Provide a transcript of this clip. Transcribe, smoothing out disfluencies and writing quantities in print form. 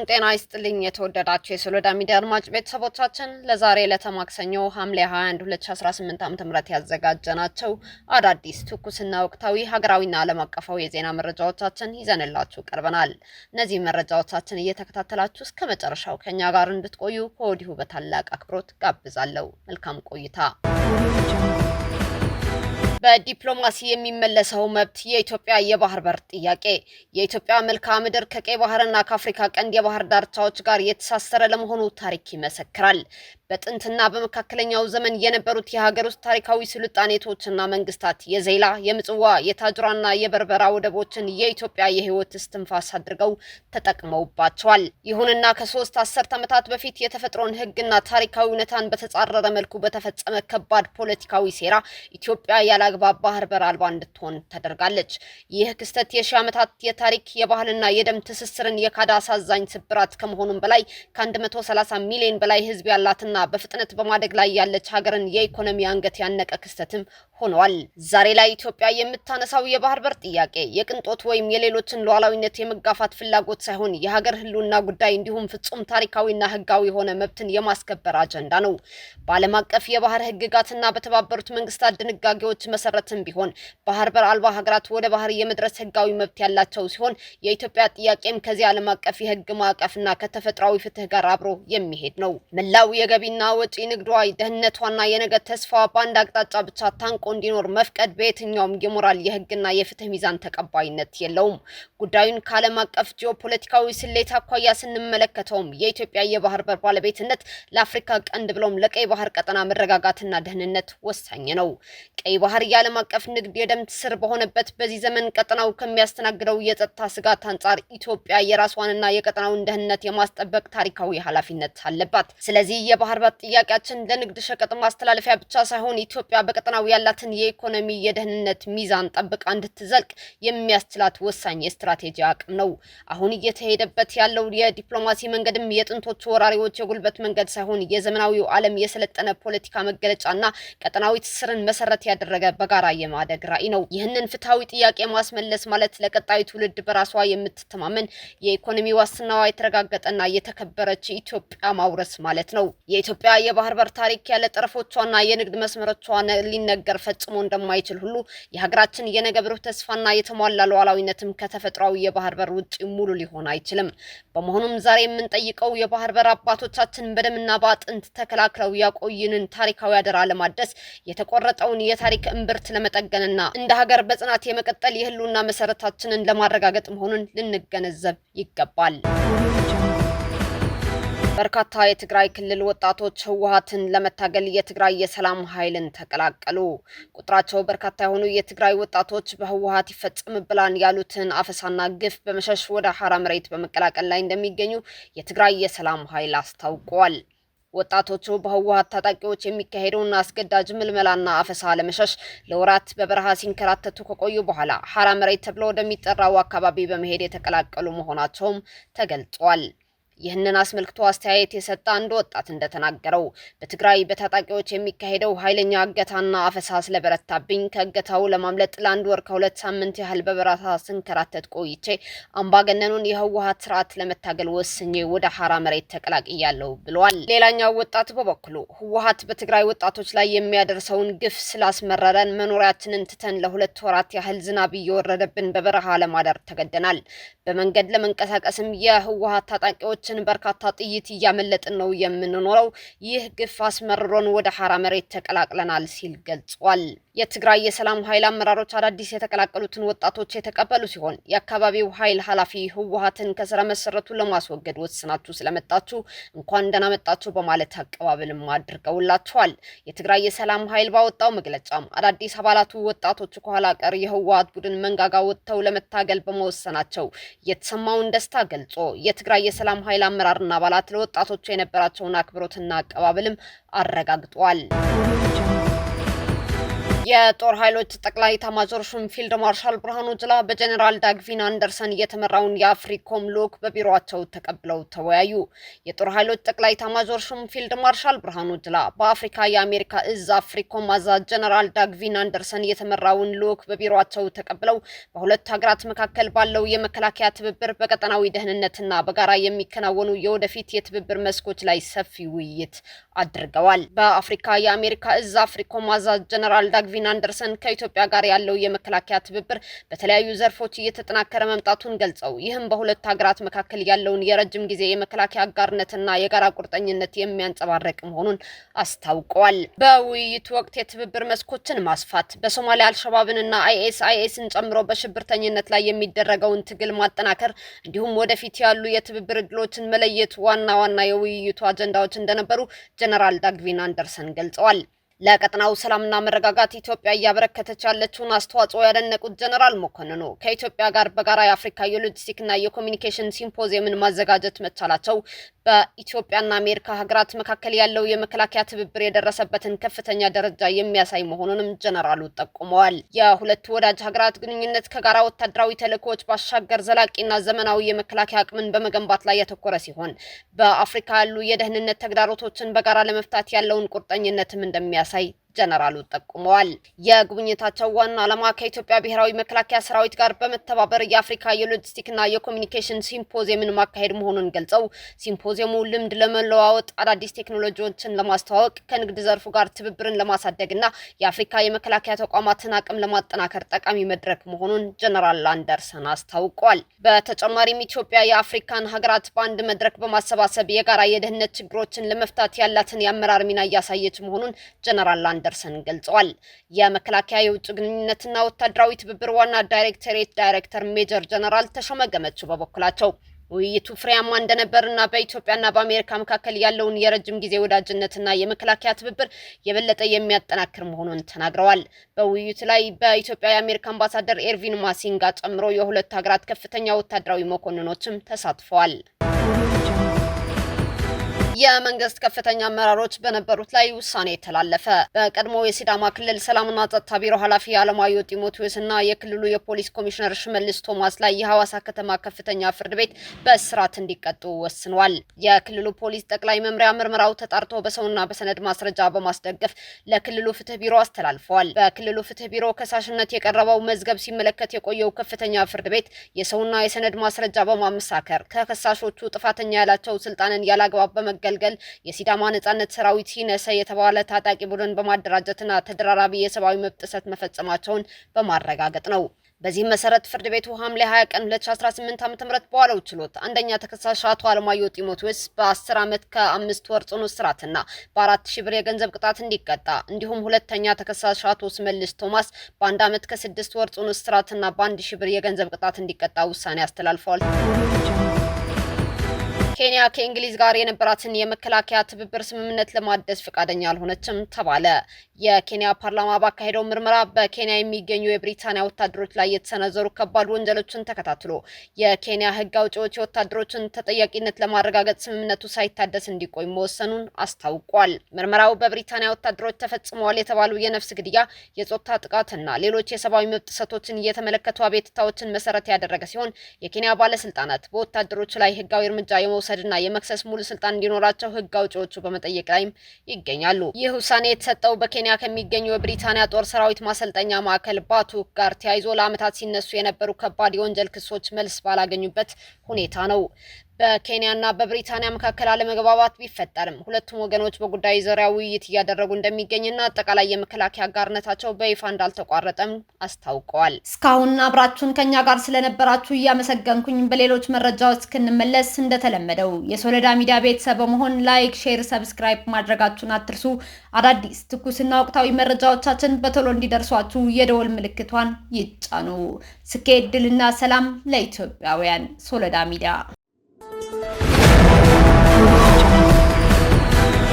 ጤና ይስጥልኝ የተወደዳችሁ የሶሎዳ ሚዲያ አድማጭ ቤተሰቦቻችን ለዛሬ ለተማክሰኞ ሐምሌ 21 2018 ዓ.ም ያዘጋጀናቸው አዳዲስ ትኩስና ወቅታዊ ሀገራዊና ዓለም አቀፋዊ የዜና መረጃዎቻችን ይዘንላችሁ ቀርበናል። እነዚህ መረጃዎቻችን እየተከታተላችሁ እስከ መጨረሻው ከኛ ጋር እንድትቆዩ ከወዲሁ በታላቅ አክብሮት ጋብዛለሁ። መልካም ቆይታ። በዲፕሎማሲ የሚመለሰው መብት የኢትዮጵያ የባህር በር ጥያቄ የኢትዮጵያ መልክዓ ምድር ከቀይ ባህርና ከአፍሪካ ቀንድ የባህር ዳርቻዎች ጋር የተሳሰረ ለመሆኑ ታሪክ ይመሰክራል። በጥንትና በመካከለኛው ዘመን የነበሩት የሀገር ውስጥ ታሪካዊ ስልጣኔቶችና መንግስታት የዘይላ፣ የምጽዋ፣ የታጅራና የበርበራ ወደቦችን የኢትዮጵያ የህይወት እስትንፋስ አድርገው ተጠቅመውባቸዋል። ይሁንና ከ3 አስርት ዓመታት በፊት የተፈጥሮን ህግና ታሪካዊ እውነታን በተጻረረ መልኩ በተፈጸመ ከባድ ፖለቲካዊ ሴራ ኢትዮጵያ ያላግባብ ባህር በር አልባ እንድትሆን ተደርጋለች። ይህ ክስተት የሺህ ዓመታት የታሪክ የባህልና የደም ትስስርን የካዳ አሳዛኝ ስብራት ከመሆኑም በላይ ከ130 ሚሊዮን በላይ ህዝብ ያላትና በፍጥነት በማደግ ላይ ያለች ሀገርን የኢኮኖሚ አንገት ያነቀ ክስተትም ሆኗል። ዛሬ ላይ ኢትዮጵያ የምታነሳው የባህር በር ጥያቄ የቅንጦት ወይም የሌሎችን ሉዓላዊነት የመጋፋት ፍላጎት ሳይሆን የሀገር ህልውና ጉዳይ እንዲሁም ፍጹም ታሪካዊና ህጋዊ የሆነ መብትን የማስከበር አጀንዳ ነው። በዓለም አቀፍ የባህር ህግጋትና በተባበሩት መንግስታት ድንጋጌዎች መሰረትም ቢሆን ባህር በር አልባ ሀገራት ወደ ባህር የመድረስ ህጋዊ መብት ያላቸው ሲሆን የኢትዮጵያ ጥያቄም ከዚህ ዓለም አቀፍ የህግ ማዕቀፍና ከተፈጥሯዊ ፍትህ ጋር አብሮ የሚሄድ ነው። መላው የገቢና ወጪ ንግዷ፣ ደህንነቷና የነገ ተስፋ በአንድ አቅጣጫ ብቻ ታንቆ እንዲኖር መፍቀድ በየትኛውም የሞራል የህግና የፍትህ ሚዛን ተቀባይነት የለውም። ጉዳዩን ከዓለም አቀፍ ጂኦፖለቲካዊ ስሌት አኳያ ስንመለከተውም የኢትዮጵያ የባህር በር ባለቤትነት ለአፍሪካ ቀንድ ብሎም ለቀይ ባህር ቀጠና መረጋጋትና ደህንነት ወሳኝ ነው። ቀይ ባህር የዓለም አቀፍ ንግድ የደም ስር በሆነበት በዚህ ዘመን ቀጠናው ከሚያስተናግደው የጸጥታ ስጋት አንጻር ኢትዮጵያ የራሷንና የቀጠናውን ደህንነት የማስጠበቅ ታሪካዊ ኃላፊነት አለባት። ስለዚህ የባህር በር ጥያቄያችን ለንግድ ሸቀጥ ማስተላለፊያ ብቻ ሳይሆን ኢትዮጵያ በቀጠናው ያላትን የኢኮኖሚ የደህንነት ሚዛን ጠብቃ እንድትዘልቅ የሚያስችላት ወሳኝ የስትራቴጂ አቅም ነው። አሁን እየተሄደበት ያለው የዲፕሎማሲ መንገድም የጥንቶቹ ወራሪዎች የጉልበት መንገድ ሳይሆን የዘመናዊው ዓለም የሰለጠነ ፖለቲካ መገለጫና ቀጠናዊ ትስስርን መሰረት ያደረገ በጋራ የማደግ ራዕይ ነው። ይህንን ፍትሃዊ ጥያቄ ማስመለስ ማለት ለቀጣዩ ትውልድ በራሷ የምትተማመን የኢኮኖሚ ዋስትናዋ የተረጋገጠና የተከበረች ኢትዮጵያ ማውረስ ማለት ነው። የኢትዮጵያ የባህር በር ታሪክ ያለ ጠረፎቿና የንግድ መስመሮቿ ሊነገር ፈጽሞ እንደማይችል ሁሉ የሀገራችን የነገ ብሩህ ተስፋና የተሟላ ሉዓላዊነትም ከተፈጥሯዊ የባህር በር ውጪ ሙሉ ሊሆን አይችልም። በመሆኑም ዛሬ የምንጠይቀው የባህር በር አባቶቻችን በደምና በአጥንት ተከላክለው ያቆዩንን ታሪካዊ አደራ ለማድረስ የተቆረጠውን የታሪክ እምብርት ለመጠገንና እንደ ሀገር በጽናት የመቀጠል የህልውና መሰረታችንን ለማረጋገጥ መሆኑን ልንገነዘብ ይገባል። በርካታ የትግራይ ክልል ወጣቶች ህወሓትን ለመታገል የትግራይ የሰላም ኃይልን ተቀላቀሉ። ቁጥራቸው በርካታ የሆኑ የትግራይ ወጣቶች በህወሓት ይፈጸምብላን ያሉትን አፈሳና ግፍ በመሸሽ ወደ ሐራ መሬት በመቀላቀል ላይ እንደሚገኙ የትግራይ የሰላም ኃይል አስታውቋል። ወጣቶቹ በህወሓት ታጣቂዎች የሚካሄደውን አስገዳጅ ምልመላና አፈሳ ለመሸሽ ለወራት በበረሃ ሲንከራተቱ ከቆዩ በኋላ ሐራ መሬት ተብሎ ወደሚጠራው አካባቢ በመሄድ የተቀላቀሉ መሆናቸውም ተገልጿል። ይህንን አስመልክቶ አስተያየት የሰጠ አንድ ወጣት እንደተናገረው በትግራይ በታጣቂዎች የሚካሄደው ኃይለኛ እገታና አፈሳ ስለበረታብኝ ከእገታው ለማምለጥ ለአንድ ወር ከ2 ሳምንት ያህል በበረሃ ስንከራተት ቆይቼ አምባገነኑን የህወሓት ስርዓት ለመታገል ወስኜ ወደ ሐራ መሬት ተቀላቅያለሁ ብሏል። ሌላኛው ወጣት በበኩሉ ህወሓት በትግራይ ወጣቶች ላይ የሚያደርሰውን ግፍ ስላስመረረን መኖሪያችንን ትተን ለ2 ወራት ያህል ዝናብ እየወረደብን በበረሃ ለማደር ተገደናል። በመንገድ ለመንቀሳቀስም የህወሓት ታጣቂዎች በርካታ ጥይት እያመለጥን ነው የምንኖረው። ይህ ግፍ አስመርሮን ወደ ሐራ መሬት ተቀላቅለናል ሲል ገልጿል። የትግራይ የሰላም ኃይል አመራሮች አዳዲስ የተቀላቀሉትን ወጣቶች የተቀበሉ ሲሆን የአካባቢው ኃይል ኃላፊ ህወሓትን ከስረ መሰረቱ ለማስወገድ ወስናችሁ ስለመጣችሁ እንኳን ደህና መጣችሁ በማለት አቀባበልም አድርገውላቸዋል። የትግራይ የሰላም ኃይል ባወጣው መግለጫም አዳዲስ አባላቱ ወጣቶቹ ከኋላ ቀር የህወሓት ቡድን መንጋጋ ወጥተው ለመታገል በመወሰናቸው የተሰማውን ደስታ ገልጾ የትግራይ የሰላም ኃይል አመራርና አባላት ለወጣቶቹ የነበራቸውን አክብሮትና አቀባበልም አረጋግጧል። የጦር ኃይሎች ጠቅላይ ኤታማዦር ሹም ፊልድ ማርሻል ብርሃኑ ጁላ በጀነራል ዳግቪን አንደርሰን የተመራውን የአፍሪኮም ልዑክ በቢሮአቸው ተቀብለው ተወያዩ። የጦር ኃይሎች ጠቅላይ ኤታማዦር ሹም ፊልድ ማርሻል ብርሃኑ ጁላ በአፍሪካ የአሜሪካ እዝ አፍሪኮም አዛዥ ጀነራል ዳግቪን አንደርሰን የተመራውን ልዑክ በቢሮአቸው ተቀብለው በሁለት ሀገራት መካከል ባለው የመከላከያ ትብብር፣ በቀጠናዊ ደህንነትና በጋራ የሚከናወኑ የወደፊት የትብብር መስኮች ላይ ሰፊ ውይይት አድርገዋል። በአፍሪካ የአሜሪካ እዝ አፍሪኮም አዛዥ ጀነራል ዳግቪን አንደርሰን ከኢትዮጵያ ጋር ያለው የመከላከያ ትብብር በተለያዩ ዘርፎች እየተጠናከረ መምጣቱን ገልጸው ይህም በሁለት ሀገራት መካከል ያለውን የረጅም ጊዜ የመከላከያ አጋርነትና የጋራ ቁርጠኝነት የሚያንጸባርቅ መሆኑን አስታውቀዋል። በውይይቱ ወቅት የትብብር መስኮችን ማስፋት፣ በሶማሊያ አልሸባብንና አይኤስን ጨምሮ በሽብርተኝነት ላይ የሚደረገውን ትግል ማጠናከር እንዲሁም ወደፊት ያሉ የትብብር እድሎችን መለየት ዋና ዋና የውይይቱ አጀንዳዎች እንደነበሩ ጀነራል ዳግቪን አንደርሰን ገልጸዋል። ለቀጠናው ሰላምና መረጋጋት ኢትዮጵያ እያበረከተች ያለችውን አስተዋጽኦ ያደነቁት ጀነራል መኮንኑ ከኢትዮጵያ ጋር በጋራ የአፍሪካ የሎጂስቲክና የኮሚኒኬሽን ሲምፖዚየምን ማዘጋጀት መቻላቸው በኢትዮጵያና አሜሪካ ሀገራት መካከል ያለው የመከላከያ ትብብር የደረሰበትን ከፍተኛ ደረጃ የሚያሳይ መሆኑንም ጀነራሉ ጠቁመዋል። የሁለቱ ወዳጅ ሀገራት ግንኙነት ከጋራ ወታደራዊ ተልዕኮዎች ባሻገር ዘላቂና ዘመናዊ የመከላከያ አቅምን በመገንባት ላይ ያተኮረ ሲሆን በአፍሪካ ያሉ የደህንነት ተግዳሮቶችን በጋራ ለመፍታት ያለውን ቁርጠኝነትም እንደሚያሳይ ጀነራሉ ጠቁመዋል። የጉብኝታቸው ዋና ዓላማ ከኢትዮጵያ ብሔራዊ መከላከያ ሰራዊት ጋር በመተባበር የአፍሪካ የሎጂስቲክና የኮሚኒኬሽን ሲምፖዚየምን ማካሄድ መሆኑን ገልጸው ሲምፖዚየሙ ልምድ ለመለዋወጥ፣ አዳዲስ ቴክኖሎጂዎችን ለማስተዋወቅ፣ ከንግድ ዘርፉ ጋር ትብብርን ለማሳደግና የአፍሪካ የመከላከያ ተቋማትን አቅም ለማጠናከር ጠቃሚ መድረክ መሆኑን ጀነራል አንደርሰን አስታውቀዋል። በተጨማሪም ኢትዮጵያ የአፍሪካን ሀገራት በአንድ መድረክ በማሰባሰብ የጋራ የደህንነት ችግሮችን ለመፍታት ያላትን የአመራር ሚና እያሳየች መሆኑን ጀነራል አንደርሰን ገልጸዋል። የመከላከያ የውጭ ግንኙነትና ወታደራዊ ትብብር ዋና ዳይሬክቶሬት ዳይሬክተር ሜጀር ጀነራል ተሾመ ገመቹ በበኩላቸው ውይይቱ ፍሬያማ እንደነበርና በኢትዮጵያና በአሜሪካ መካከል ያለውን የረጅም ጊዜ ወዳጅነትና የመከላከያ ትብብር የበለጠ የሚያጠናክር መሆኑን ተናግረዋል። በውይይቱ ላይ በኢትዮጵያ የአሜሪካ አምባሳደር ኤርቪን ማሲንጋ ጨምሮ የሁለት ሀገራት ከፍተኛ ወታደራዊ መኮንኖችም ተሳትፈዋል። የመንግስት ከፍተኛ አመራሮች በነበሩት ላይ ውሳኔ ተላለፈ። በቀድሞ የሲዳማ ክልል ሰላምና ጸጥታ ቢሮ ኃላፊ አለማየሁ ጢሞቴዎስና የክልሉ የፖሊስ ኮሚሽነር ሽመልስ ቶማስ ላይ የሐዋሳ ከተማ ከፍተኛ ፍርድ ቤት በእስራት እንዲቀጡ ወስኗል። የክልሉ ፖሊስ ጠቅላይ መምሪያ ምርመራው ተጣርቶ በሰውና በሰነድ ማስረጃ በማስደገፍ ለክልሉ ፍትህ ቢሮ አስተላልፈዋል። በክልሉ ፍትህ ቢሮ ከሳሽነት የቀረበው መዝገብ ሲመለከት የቆየው ከፍተኛ ፍርድ ቤት የሰውና የሰነድ ማስረጃ በማመሳከር ተከሳሾቹ ጥፋተኛ ያላቸው ስልጣንን ያላግባብ በመገ የሲዳማ ነጻነት ሰራዊት ሲነሰ የተባለ ታጣቂ ቡድን በማደራጀትና ተደራራቢ የሰብአዊ መብት ጥሰት መፈጸማቸውን በማረጋገጥ ነው። በዚህ መሰረት ፍርድ ቤቱ ሐምሌ 20 ቀን 2018 ዓ.ም በዋለው ችሎት አንደኛ ተከሳሽ አቶ አለማየሁ ጢሞቴዎስ በ10 ዓመት ከ5 ወር ጽኑ እስራትና በ4,000 ብር የገንዘብ ቅጣት እንዲቀጣ እንዲሁም ሁለተኛ ተከሳሽ አቶ ሽመልስ ቶማስ በ1 ዓመት ከ6 ወር ጽኑ እስራትና በ1,000 ብር የገንዘብ ቅጣት እንዲቀጣ ውሳኔ አስተላልፈዋል። ኬንያ ከእንግሊዝ ጋር የነበራትን የመከላከያ ትብብር ስምምነት ለማደስ ፈቃደኛ አልሆነችም ተባለ። የኬንያ ፓርላማ ባካሄደው ምርመራ በኬንያ የሚገኙ የብሪታንያ ወታደሮች ላይ የተሰነዘሩ ከባድ ወንጀሎችን ተከታትሎ የኬንያ ሕግ አውጪዎች የወታደሮችን ተጠያቂነት ለማረጋገጥ ስምምነቱ ሳይታደስ እንዲቆይ መወሰኑን አስታውቋል። ምርመራው በብሪታንያ ወታደሮች ተፈጽመዋል የተባሉ የነፍስ ግድያ፣ የጾታ ጥቃትና ሌሎች የሰብአዊ መብት ጥሰቶችን እየተመለከቱ አቤቱታዎችን መሰረት ያደረገ ሲሆን የኬንያ ባለስልጣናት በወታደሮች ላይ ሕጋዊ እርምጃ የመውሰድና የመክሰስ ሙሉ ስልጣን እንዲኖራቸው ሕግ አውጪዎቹ በመጠየቅ ላይም ይገኛሉ። ይህ ውሳኔ የተሰጠው በኬንያ ከሚገኙ የብሪታንያ ጦር ሰራዊት ማሰልጠኛ ማዕከል ባቱክ ጋር ተያይዞ ለዓመታት ሲነሱ የነበሩ ከባድ የወንጀል ክሶች መልስ ባላገኙበት ሁኔታ ነው። በኬንያና በብሪታንያ መካከል አለመግባባት ቢፈጠርም ሁለቱም ወገኖች በጉዳዩ ዙሪያ ውይይት እያደረጉ እንደሚገኝና አጠቃላይ የመከላከያ አጋርነታቸው በይፋ እንዳልተቋረጠም አስታውቀዋል። እስካሁን አብራችሁን ከኛ ጋር ስለነበራችሁ እያመሰገንኩኝ በሌሎች መረጃዎች እስክንመለስ እንደተለመደው የሶለዳ ሚዲያ ቤተሰብ በመሆን ላይክ፣ ሼር፣ ሰብስክራይብ ማድረጋችሁን አትርሱ። አዳዲስ ትኩስና ወቅታዊ መረጃዎቻችን በቶሎ እንዲደርሷችሁ የደወል ምልክቷን ይጫኑ። ስኬት፣ ድልና ሰላም ለኢትዮጵያውያን። ሶለዳ ሚዲያ